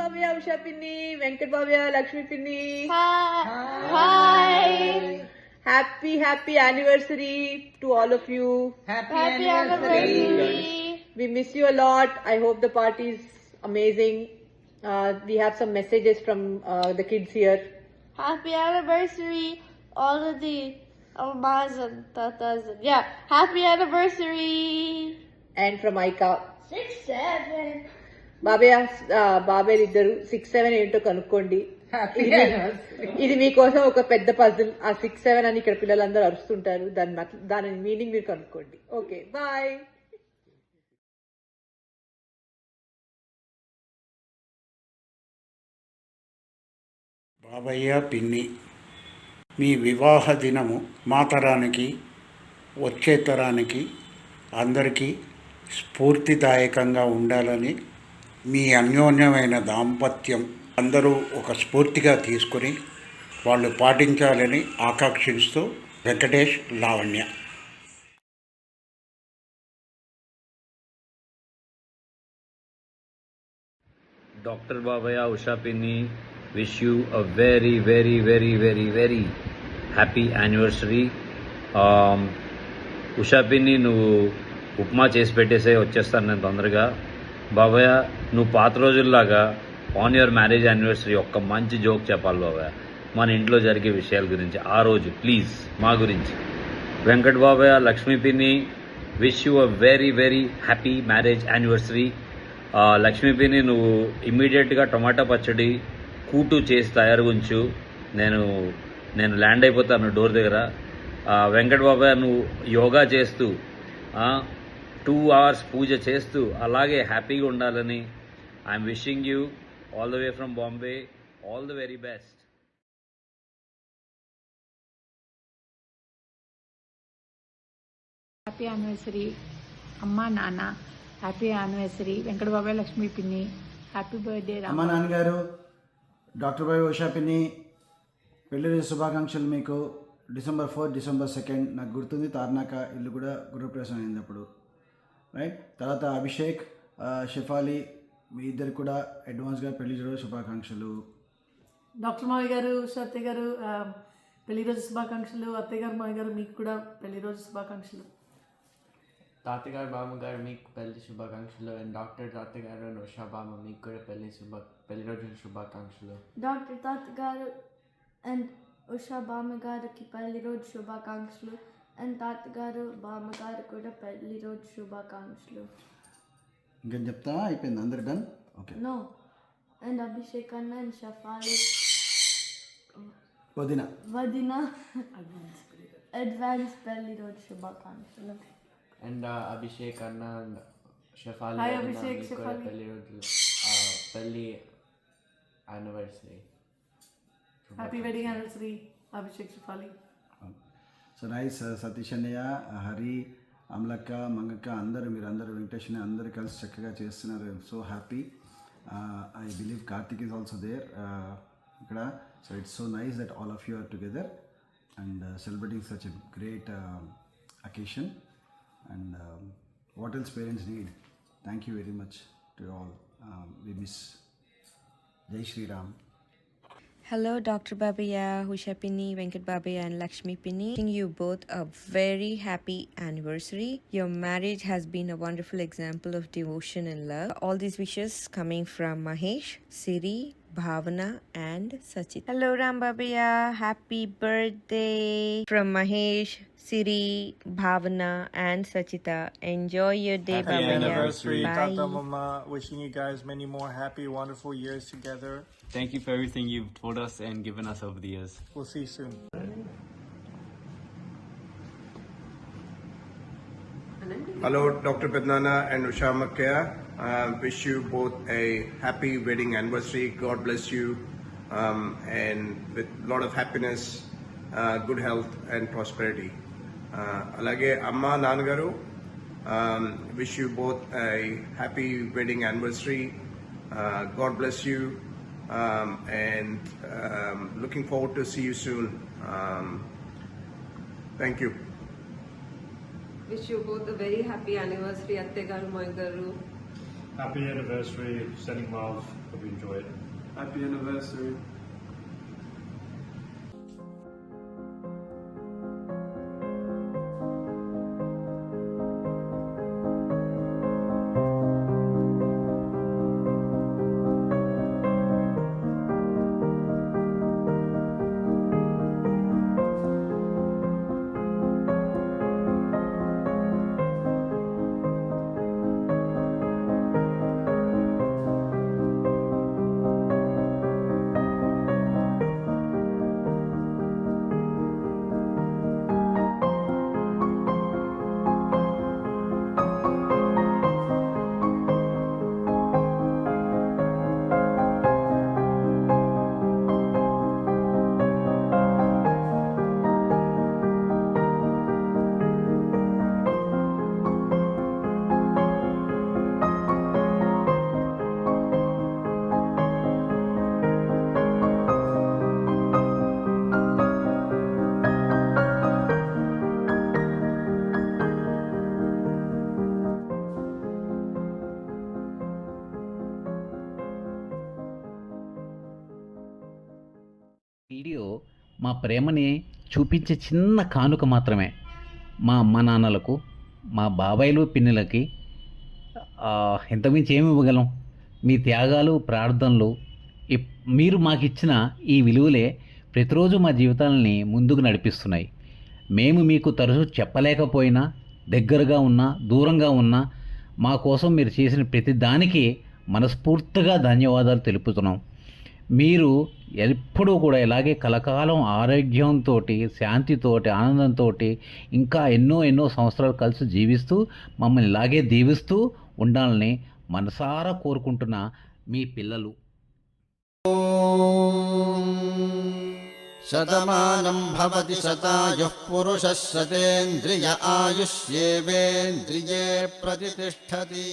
Bhavya, Usha Pinni, Venkat Bhavya, Lakshmi Pinni. Hi. Happy anniversary to all of you. Happy anniversary. We miss you a lot. I hope the party is amazing. We have some messages from the kids here. Happy anniversary, all of the Almas and Tatas. Yeah, happy anniversary. And from Aika. 6-7. బాబాయ్ ఇద్దరు 6-7 ఏంటో కనుక్కోండి. ఇది మీకోసం ఒక పెద్ద puzzle. ఆ 6-7 అని ఇక్కడ పిల్లలందరూ అరుస్తుంటారు. దాని మీనింగ్ మీరు కనుక్కోండి. Okay, bye. బాబయ్య పిన్ని, మీ వివాహ దినము మా తరానికి, వచ్చే తరానికి అందరికీ స్ఫూర్తిదాయకంగా ఉండాలని, మీ అన్యోన్యమైన దాంపత్యం అందరూ ఒక స్ఫూర్తిగా తీసుకుని వాళ్ళు పాటించాలని ఆకాంక్షిస్తూ Venkatesh, Lavanya. Dr. Babaya, Usha Pinni, wish you a very, very, very, very, very happy anniversary. Usha పిన్ని, నువ్వు ఉప్మా చేసి పెట్టేసే వచ్చేస్తాను నేను తొందరగా. బాబాయ్, నువ్వు పాత రోజుల్లాగా ఆన్ యువర్ మ్యారేజ్ యానివర్సరీ ఒక్క మంచి జోక్ చెప్పాలి బాబాయ్, మన ఇంట్లో జరిగే విషయాల గురించి. ఆ రోజు ప్లీజ్ మా గురించి. వెంకట్ బాబాయ్, లక్ష్మీ పిన్ని, wish you a very very happy marriage anniversary. Lakshmi పిన్ని, నువ్వు ఇమ్మీడియట్గా టొమాటో పచ్చడి కూటు చేసి తయారు ఉంచు. నేను ల్యాండ్ అయిపోతాను డోర్ దగ్గర. వెంకట్ బాబాయ్, నువ్వు యోగా చేస్తూ 2 hours పూజ చేస్తూ అలాగే హ్యాపీగా ఉండాలని. I'm wishing you all the way from Bombay all the very best. Happy anniversary అమ్మా నాన్న, హ్యాపీ యానివర్సరీ వెంకట బాబాయ్, లక్ష్మీ పిన్ని, హ్యాపీ బర్త్డే అమ్మా నాన్నగారు. డాక్టర్ బాయ్, ఉషా పిన్ని, పెళ్లి శుభాకాంక్షలు మీకు. December 4, December 2 నాకు గుర్తుంది. తార్నాక ఇల్లు కూడా గృహప్రవేశం అయింది అప్పుడు, రైట్. తర్వాత అభిషేక్, షెఫాలి, మీ ఇద్దరు కూడా అడ్వాన్స్గా పెళ్లి రోజు శుభాకాంక్షలు. డాక్టర్ మావి గారు, ఉషా అత్తయ్య గారు, పెళ్లి రోజు శుభాకాంక్షలు. అత్తయ్య గారు, మావి గారు, మీకు కూడా పెళ్లి రోజు శుభాకాంక్షలు. తాతగారు, బామ్మగారు, మీకు పెళ్లి శుభాకాంక్షలు. అండ్ డాక్టర్ తాతయ్య గారు అండ్ ఉషా బామ్మ, మీకు కూడా పెళ్లి రోజు శుభాకాంక్షలు. డాక్టర్ తాతగారు అండ్ ఉషా బామ్మగారికి పెళ్లి రోజు శుభాకాంక్షలు. అండ్ తాతగారు, బామ్మగారు కూడా పెళ్లి రోజు శుభాకాంక్షలు. ఇంకేం చెప్తావా? అయిపోయింది, అందరు done? Okay. No. And Abhishek అన్న అండ్ షఫాలి వదిన అడ్వాన్స్ పెళ్లి రోజు శుభాకాంక్షలు. అండ్ అభిషేక్ అన్న, షఫాలి హాయ్ అభిషేక్, కూడా షఫాలి. పెళ్లి రోజు పెళ్లి anniversary, happy wedding anniversary Abhishek, Shafali. So nice. Satish అన్నయ్య, హరి, అమలక్క, మంగక్క, మీరందరూ వెంకటేష్ని అందరూ కలిసి చక్కగా చేస్తున్నారు. I'm so happy. I believe Karthik is also there ఇక్కడ. So it's so nice that all of you are together and celebrating such a great occasion. And what else parents need. Thank you very much to all. We miss. Jai Shriram. Hello, Dr. Babaya, Usha Pinni, Venkat Babaya and Lakshmi Pinni. Wishing you both a very happy anniversary. Your marriage has been a wonderful example of devotion and love. All these wishes coming from Mahesh, Siri, Bhavana and Sachit. Hello, Ram Babaya. Happy birthday from Mahesh, Siri, Bhavana and Sachita. Enjoy your day, happy Babaya. Happy anniversary, Bye. Tata Mama. Wishing you guys many more happy, wonderful years together. Thank you for everything you've told us and given us over the years. We'll see you soon. Hello, Dr. Pednana and Usha Makkaya. Wish you both a happy wedding anniversary. God bless you, and with a lot of happiness, good health and prosperity. Alage Amma Nanagaru, wish you both a happy wedding anniversary. God bless you, and looking forward to see you soon. Thank you. Wish you both a very happy anniversary, Atte garu, Moy garu. Happy anniversary. Sending love. Hope you enjoy it. Happy anniversary. Video మా ప్రేమని చూపించే చిన్న కానుక మాత్రమే. మా అమ్మ నాన్నలకు, మా బాబాయిలు పిన్నులకి ఇంతకుమించి ఏమి ఇవ్వగలం? మీ త్యాగాలు, ప్రార్థనలు, మీరు మాకు ఇచ్చిన ఈ విలువలే ప్రతిరోజు మా జీవితాలని ముందుకు నడిపిస్తున్నాయి. మేము మీకు తరచూ చెప్పలేకపోయినా, దగ్గరగా ఉన్నా, దూరంగా ఉన్నా, మా కోసం మీరు చేసిన ప్రతి దానికి మనస్ఫూర్తిగా ధన్యవాదాలు తెలుపుతున్నాం. మీరు ఎప్పుడూ కూడా ఇలాగే కలకాలం ఆరోగ్యంతో, శాంతితో, ఆనందంతో ఇంకా ఎన్నో సంవత్సరాలు కలిసి జీవిస్తూ మమ్మల్ని ఇలాగే దీవిస్తూ ఉండాలని మనసారా కోరుకుంటున్న మీ పిల్లలు. శతమానం భవతి శతాయుః పురుషः శతేంద్రియ ఆయుష్యేవేంద్రియే ప్రతిష్టతి.